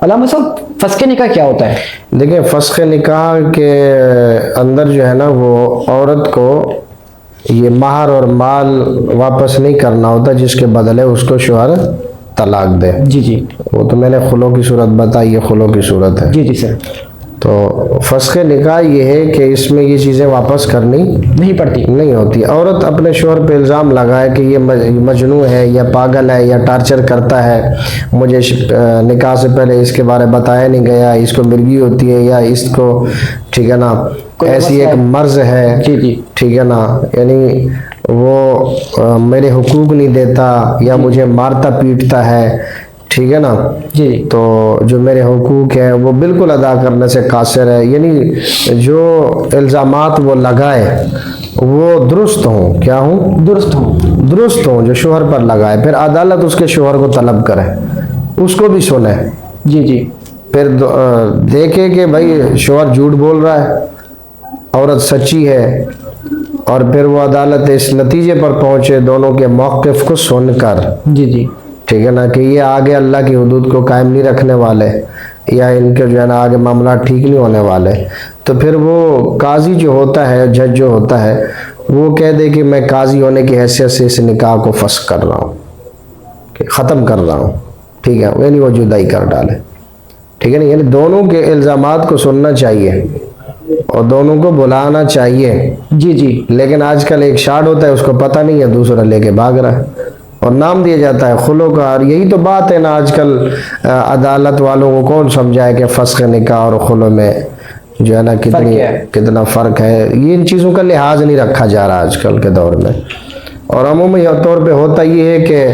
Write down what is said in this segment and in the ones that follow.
علامہ صاحب فسخ نکاح کیا ہوتا ہے؟ دیکھیں فسخ نکاح کے اندر جو ہے نا وہ عورت کو یہ مہر اور مال واپس نہیں کرنا ہوتا جس کے بدلے اس کو شوہر طلاق دے. جی جی وہ تو میں نے خلو کی صورت بتائی، یہ خلو کی صورت ہے. جی جی سر. تو فسخ نکاح یہ ہے کہ اس میں یہ چیزیں واپس کرنی نہیں پڑتی. نہیں ہوتی. عورت اپنے شوہر پہ الزام لگائے کہ یہ مجنون ہے یا پاگل ہے یا ٹارچر کرتا ہے، مجھے نکاح سے پہلے اس کے بارے بتایا نہیں گیا، اس کو مرگی ہوتی ہے یا اس کو ٹھیک ہے نا ایسی ایک مرض ہے، جی جی ٹھیک ہے نا، یعنی وہ میرے حقوق نہیں دیتا یا مجھے مارتا پیٹتا ہے، ٹھیک ہے نا، جی تو جو میرے حقوق ہیں وہ بالکل ادا کرنے سے قاصر ہے. یعنی جو الزامات وہ لگائے وہ درست ہوں. کیا ہوں؟ درست ہوں جو شوہر پر لگائے. پھر عدالت اس کے شوہر کو طلب کرے، اس کو بھی سنے. جی جی پھر دیکھے کہ بھائی شوہر جھوٹ بول رہا ہے، عورت سچی ہے، اور پھر وہ عدالت اس نتیجے پر پہنچے دونوں کے موقف کو سن کر، جی جی ٹھیک ہے نا، کہ یہ آگے اللہ کی حدود کو قائم نہیں رکھنے والے یا ان کے جو ہے نا آگے معاملات ٹھیک نہیں ہونے والے، تو پھر وہ قاضی جو ہوتا ہے، جج جو ہوتا ہے، وہ کہہ دے کہ میں قاضی ہونے کی حیثیت سے اس نکاح کو فسخ کر رہا ہوں، کہ ختم کر رہا ہوں، ٹھیک ہے، یعنی وہ جدائی کر ڈالے. ٹھیک ہے نا، یعنی دونوں کے الزامات کو سننا چاہیے اور دونوں کو بلانا چاہیے. جی جی لیکن آج کل ایک شارٹ ہوتا ہے، اس کو پتہ نہیں ہے، دوسرا لے کے بھاگ رہا ہے اور نام دیا جاتا ہے خلو کا. اور یہی تو بات ہے نا، آج کل عدالت والوں کو کون سمجھائے کہ فسخ نکاح اور خلو میں جو ہے نا کتنا فرق ہے. یہ ان چیزوں کا لحاظ نہیں رکھا جا رہا آج کل کے دور میں. اور عمومی طور پہ ہوتا یہ ہے کہ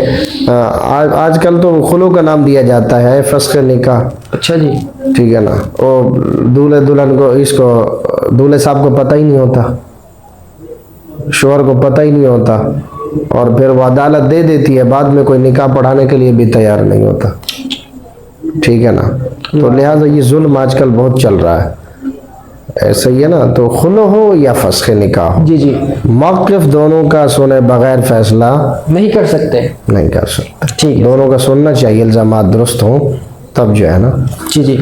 آج کل تو خلو کا نام دیا جاتا ہے فسخ نکاح. اچھا جی. ٹھیک ہے نا، وہ دولہے دلہن کو، اس کو دولہے صاحب کو پتہ ہی نہیں ہوتا، شوہر کو پتہ ہی نہیں ہوتا، اور پھر وہ عدالت دے دیتی ہے، بعد میں کوئی نکاح پڑھانے کے لیے بھی تیار نہیں ہوتا. ٹھیک ہے نا، تو لہٰذا یہ ظلم آج کل بہت چل رہا ہے. ایسا ہی ہے نا، تو خلو ہو یا فسخ نکاح ہو، جی جی موقف دونوں کا سنے بغیر فیصلہ نہیں کر سکتے. نہیں کر سکتے. ٹھیک ہے، دونوں کا سننا چاہیے، الزامات درست ہوں تب جو ہے نا. جی جی.